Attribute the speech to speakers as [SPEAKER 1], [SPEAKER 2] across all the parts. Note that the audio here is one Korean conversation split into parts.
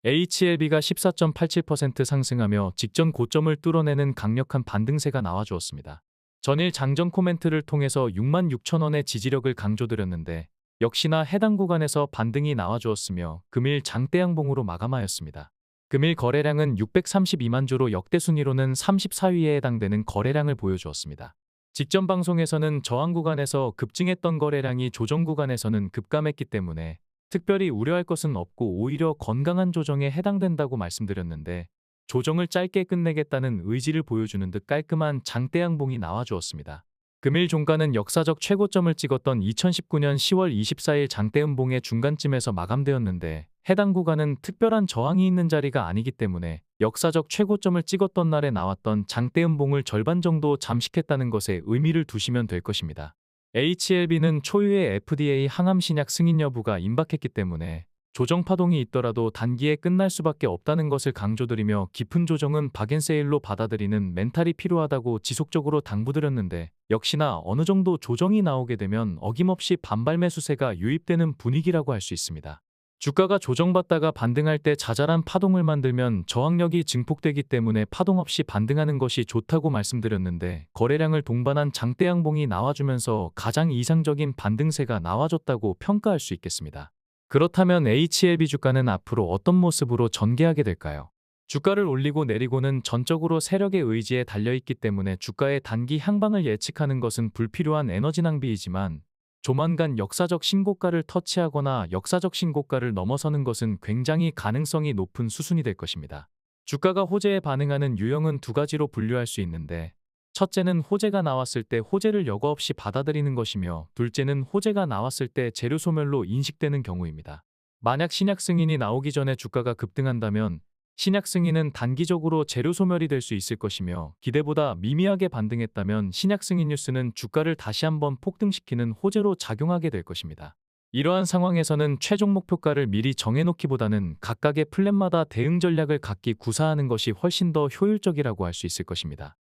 [SPEAKER 1] HLB가 14.87% 상승하며 직전 고점을 뚫어내는 강력한 반등세가 나와주었습니다. 전일 장전 코멘트를 통해서 66,000원의 지지력을 강조드렸는데 역시나 해당 구간에서 반등이 나와주었으며 금일 장대양봉으로 마감하였습니다. 금일 거래량은 632만 주로 역대 순위로는 34위에 해당되는 거래량을 보여주었습니다. 직전 방송에서는 저항 구간에서 급증했던 거래량이 조정 구간에서는 급감했기 때문에 특별히 우려할 것은 없고 오히려 건강한 조정에 해당된다고 말씀드렸는데 조정을 짧게 끝내겠다는 의지를 보여주는 듯 깔끔한 장대양봉이 나와주었습니다. 금일 종가는 역사적 최고점을 찍었던 2019년 10월 24일 장대음봉의 중간쯤에서 마감되었는데 해당 구간은 특별한 저항이 있는 자리가 아니기 때문에 역사적 최고점을 찍었던 날에 나왔던 장대음봉을 절반 정도 잠식했다는 것에 의미를 두시면 될 것입니다. HLB는 초유의 FDA 항암 신약 승인 여부가 임박했기 때문에 조정 파동이 있더라도 단기에 끝날 수밖에 없다는 것을 강조드리며 깊은 조정은 박앤세일로 받아들이는 멘탈이 필요하다고 지속적으로 당부드렸는데 역시나 어느 정도 조정이 나오게 되면 어김없이 반발 매수세가 유입되는 분위기라고 할 수 있습니다. 주가가 조정받다가 반등할 때 자잘한 파동을 만들면 저항력이 증폭되기 때문에 파동 없이 반등하는 것이 좋다고 말씀드렸는데 거래량을 동반한 장대양봉이 나와주면서 가장 이상적인 반등세가 나와줬다고 평가할 수 있겠습니다. 그렇다면 HLB 주가는 앞으로 어떤 모습으로 전개하게 될까요? 주가를 올리고 내리고는 전적으로 세력의 의지에 달려있기 때문에 주가의 단기 향방을 예측하는 것은 불필요한 에너지 낭비이지만 조만간 역사적 신고가를 터치하거나 역사적 신고가를 넘어서는 것은 굉장히 가능성이 높은 수순이 될 것입니다. 주가가 호재에 반응하는 유형은 두 가지로 분류할 수 있는데 첫째는 호재가 나왔을 때 호재를 여과 없이 받아들이는 것이며 둘째는 호재가 나왔을 때 재료 소멸로 인식되는 경우입니다. 만약 신약 승인이 나오기 전에 주가가 급등한다면 신약 승인은 단기적으로 재료 소멸이 될 수 있을 것이며 기대보다 미미하게 반등했다면 신약 승인 뉴스는 주가를 다시 한번 폭등시키는 호재로 작용하게 될 것입니다. 이러한 상황에서는 최종 목표가를 미리 정해놓기보다는 각각의 플랜마다 대응 전략을 각기 구사하는 것이 훨씬 더 효율적이라고 할 수 있을 것입니다.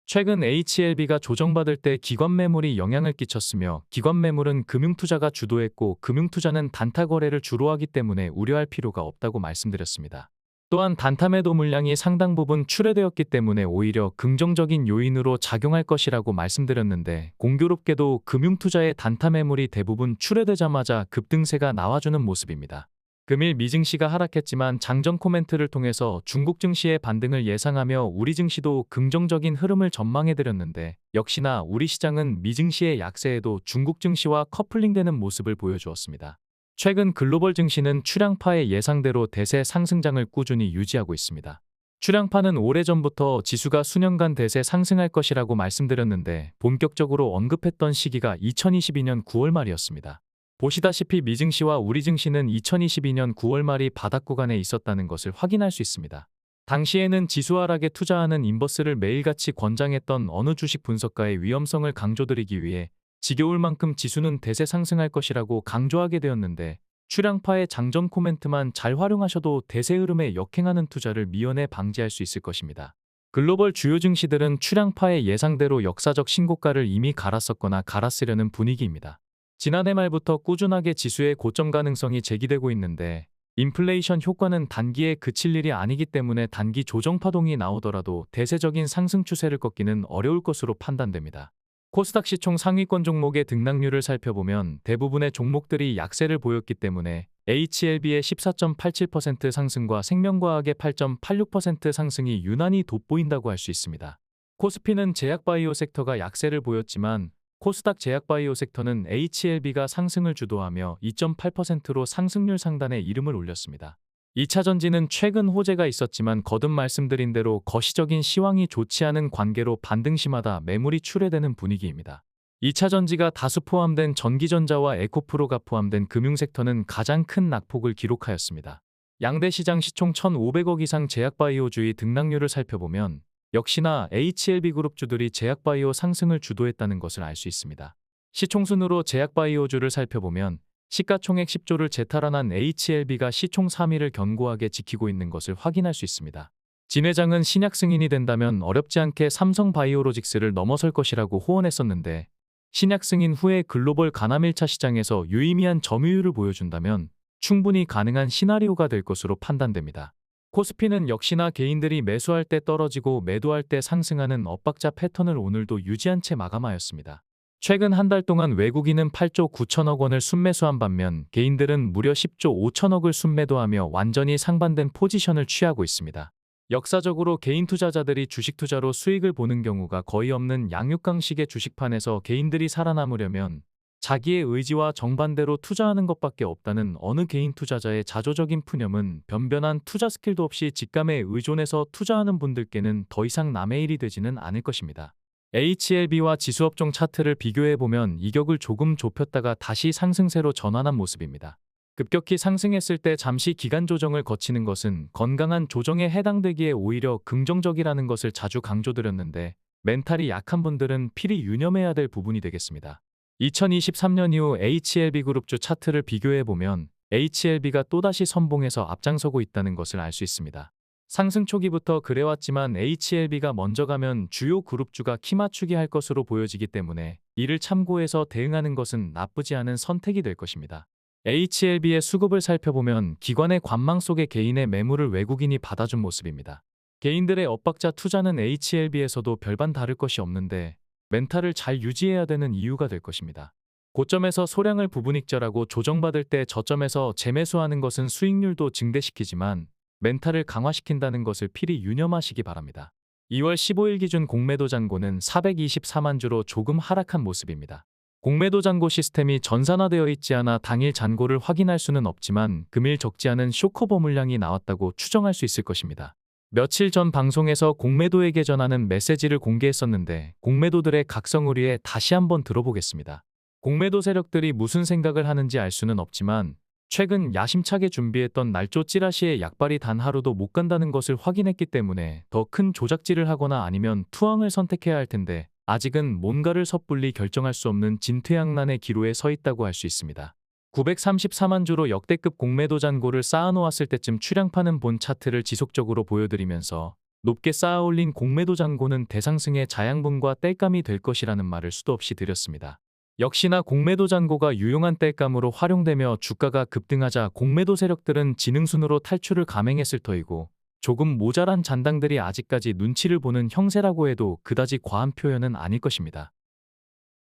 [SPEAKER 1] 최근 HLB가 조정받을 때 기관 매물이 영향을 끼쳤으며 기관 매물은 금융투자가 주도했고 금융투자는 단타 거래를 주로 하기 때문에 우려할 필요가 없다고 말씀드렸습니다. 또한 단타 매도 물량이 상당 부분 출회되었기 때문에 오히려 긍정적인 요인으로 작용할 것이라고 말씀드렸는데 공교롭게도 금융투자의 단타 매물이 대부분 출회되자마자 급등세가 나와주는 모습입니다. 금일 미증시가 하락했지만 장전 코멘트를 통해서 중국 증시의 반등을 예상하며 우리 증시도 긍정적인 흐름을 전망해드렸는데 역시나 우리 시장은 미증시의 약세에도 중국 증시와 커플링되는 모습을 보여주었습니다. 최근 글로벌 증시는 추량파의 예상대로 대세 상승장을 꾸준히 유지하고 있습니다. 추량파는 오래전부터 지수가 수년간 대세 상승할 것이라고 말씀드렸는데 본격적으로 언급했던 시기가 2022년 9월 말이었습니다. 보시다시피 미증시와 우리 증시는 2022년 9월 말이 바닥 구간에 있었다는 것을 확인할 수 있습니다. 당시에는 지수 하락에 투자하는 인버스를 매일같이 권장했던 어느 주식 분석가의 위험성을 강조드리기 위해 지겨울 만큼 지수는 대세 상승할 것이라고 강조하게 되었는데 추량파의 장전 코멘트만 잘 활용하셔도 대세 흐름에 역행하는 투자를 미연에 방지할 수 있을 것입니다. 글로벌 주요 증시들은 추량파의 예상대로 역사적 신고가를 이미 갈았었거나 갈았으려는 분위기입니다. 지난해 말부터 꾸준하게 지수의 고점 가능성이 제기되고 있는데 인플레이션 효과는 단기에 그칠 일이 아니기 때문에 단기 조정 파동이 나오더라도 대세적인 상승 추세를 꺾기는 어려울 것으로 판단됩니다. 코스닥 시총 상위권 종목의 등락률을 살펴보면 대부분의 종목들이 약세를 보였기 때문에 HLB의 14.87% 상승과 생명과학의 8.86% 상승이 유난히 돋보인다고 할 수 있습니다. 코스피는 제약바이오 섹터가 약세를 보였지만 코스닥 제약바이오 섹터는 HLB가 상승을 주도하며 2.8%로 상승률 상단에 이름을 올렸습니다. 2차전지는 최근 호재가 있었지만 거듭 말씀드린 대로 거시적인 시황이 좋지 않은 관계로 반등시마다 매물이 출회되는 분위기입니다. 2차전지가 다수 포함된 전기전자와 에코프로가 포함된 금융섹터는 가장 큰 낙폭을 기록하였습니다. 양대 시장 시총 1,500억 이상 제약바이오주의 등락률을 살펴보면 역시나 HLB그룹주들이 제약바이오 상승을 주도했다는 것을 알 수 있습니다. 시총순으로 제약바이오주를 살펴보면 시가총액 10조를 재탈환한 HLB가 시총 3위를 견고하게 지키고 있는 것을 확인할 수 있습니다. 진 회장은 신약 승인이 된다면 어렵지 않게 삼성바이오로직스를 넘어설 것이라고 호언했었는데 신약 승인 후에 글로벌 간암 1차 시장에서 유의미한 점유율을 보여준다면 충분히 가능한 시나리오가 될 것으로 판단됩니다. 코스피는 역시나 개인들이 매수할 때 떨어지고 매도할 때 상승하는 엇박자 패턴을 오늘도 유지한 채 마감하였습니다. 최근 한 달 동안 외국인은 8조 9천억 원을 순매수한 반면 개인들은 무려 10조 5천억을 순매도하며 완전히 상반된 포지션을 취하고 있습니다. 역사적으로 개인 투자자들이 주식 투자로 수익을 보는 경우가 거의 없는 양육강식의 주식판에서 개인들이 살아남으려면 자기의 의지와 정반대로 투자하는 것밖에 없다는 어느 개인 투자자의 자조적인 푸념은 변변한 투자 스킬도 없이 직감에 의존해서 투자하는 분들께는 더 이상 남의 일이 되지는 않을 것입니다. HLB와 지수업종 차트를 비교해보면 이격을 조금 좁혔다가 다시 상승세로 전환한 모습입니다. 급격히 상승했을 때 잠시 기간 조정을 거치는 것은 건강한 조정에 해당되기에 오히려 긍정적이라는 것을 자주 강조드렸는데 멘탈이 약한 분들은 필히 유념해야 될 부분이 되겠습니다. 2023년 이후 HLB그룹주 차트를 비교해보면 HLB가 또다시 선봉에서 앞장서고 있다는 것을 알 수 있습니다. 상승 초기부터 그래왔지만 HLB가 먼저 가면 주요 그룹주가 키 맞추기 할 것으로 보여지기 때문에 이를 참고해서 대응하는 것은 나쁘지 않은 선택이 될 것입니다. HLB의 수급을 살펴보면 기관의 관망 속에 개인의 매물을 외국인이 받아준 모습입니다. 개인들의 엇박자 투자는 HLB에서도 별반 다를 것이 없는데 멘탈을 잘 유지해야 되는 이유가 될 것입니다. 고점에서 소량을 부분익절하고 조정받을 때 저점에서 재매수하는 것은 수익률도 증대시키지만 멘탈을 강화시킨다는 것을 필히 유념하시기 바랍니다. 2월 15일 기준 공매도 잔고는 424만 주로 조금 하락한 모습입니다. 공매도 잔고 시스템이 전산화되어 있지 않아 당일 잔고를 확인할 수는 없지만 금일 적지 않은 쇼커버 물량이 나왔다고 추정할 수 있을 것입니다. 며칠 전 방송에서 공매도에게 전하는 메시지를 공개했었는데 공매도들의 각성우리에 다시 한번 들어보겠습니다. 공매도 세력들이 무슨 생각을 하는지 알 수는 없지만 최근 야심차게 준비했던 날조 찌라시의 약발이 단 하루도 못 간다는 것을 확인했기 때문에 더 큰 조작질을 하거나 아니면 투항을 선택해야 할 텐데 아직은 뭔가를 섣불리 결정할 수 없는 진퇴양난의 기로에 서 있다고 할 수 있습니다. 934만 주로 역대급 공매도 잔고를 쌓아놓았을 때쯤 출량파는 본 차트를 지속적으로 보여드리면서 높게 쌓아올린 공매도 잔고는 대상승의 자양분과 땔감이 될 것이라는 말을 수도 없이 드렸습니다. 역시나 공매도 잔고가 유용한 땔감으로 활용되며 주가가 급등하자 공매도 세력들은 지능순으로 탈출을 감행했을 터이고 조금 모자란 잔당들이 아직까지 눈치를 보는 형세라고 해도 그다지 과한 표현은 아닐 것입니다.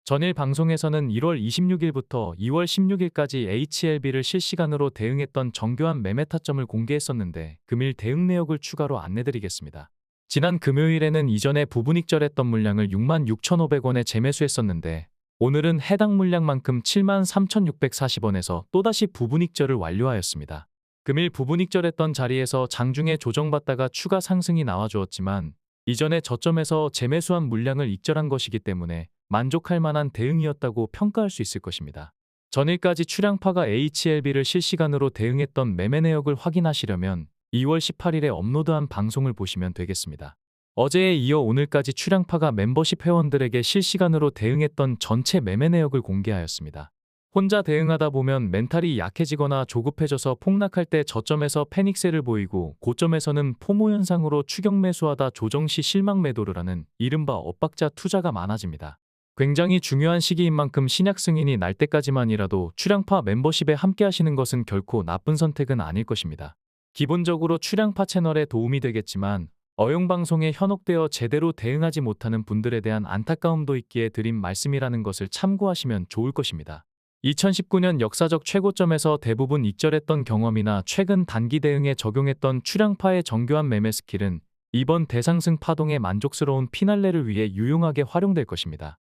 [SPEAKER 1] 전일 방송에서는 1월 26일부터 2월 16일까지 HLB를 실시간으로 대응했던 정교한 매매 타점을 공개했었는데 금일 대응 내역을 추가로 안내드리겠습니다. 지난 금요일에는 이전에 부분익절했던 물량을 66,500원에 재매수했었는데 오늘은 해당 물량만큼 73,640원에서 또다시 부분익절을 완료하였습니다. 금일 부분익절했던 자리에서 장중에 조정받다가 추가 상승이 나와주었지만 이전에 저점에서 재매수한 물량을 익절한 것이기 때문에 만족할 만한 대응이었다고 평가할 수 있을 것입니다. 전일까지 출량파가 HLB를 실시간으로 대응했던 매매 내역을 확인하시려면 2월 18일에 업로드한 방송을 보시면 되겠습니다. 어제에 이어 오늘까지 출량파가 멤버십 회원들에게 실시간으로 대응했던 전체 매매 내역을 공개하였습니다. 혼자 대응하다 보면 멘탈이 약해지거나 조급해져서 폭락할 때 저점에서 패닉세를 보이고 고점에서는 포모 현상으로 추격 매수하다 조정 시 실망 매도를 하는 이른바 엇박자 투자가 많아집니다. 굉장히 중요한 시기인 만큼 신약 승인이 날 때까지만이라도 출량파 멤버십에 함께 하시는 것은 결코 나쁜 선택은 아닐 것입니다. 기본적으로 출량파 채널에 도움이 되겠지만 어용방송에 현혹되어 제대로 대응하지 못하는 분들에 대한 안타까움도 있기에 드린 말씀이라는 것을 참고하시면 좋을 것입니다. 2019년 역사적 최고점에서 대부분 익절했던 경험이나 최근 단기 대응에 적용했던 출량파의 정교한 매매 스킬은 이번 대상승 파동의 만족스러운 피날레를 위해 유용하게 활용될 것입니다.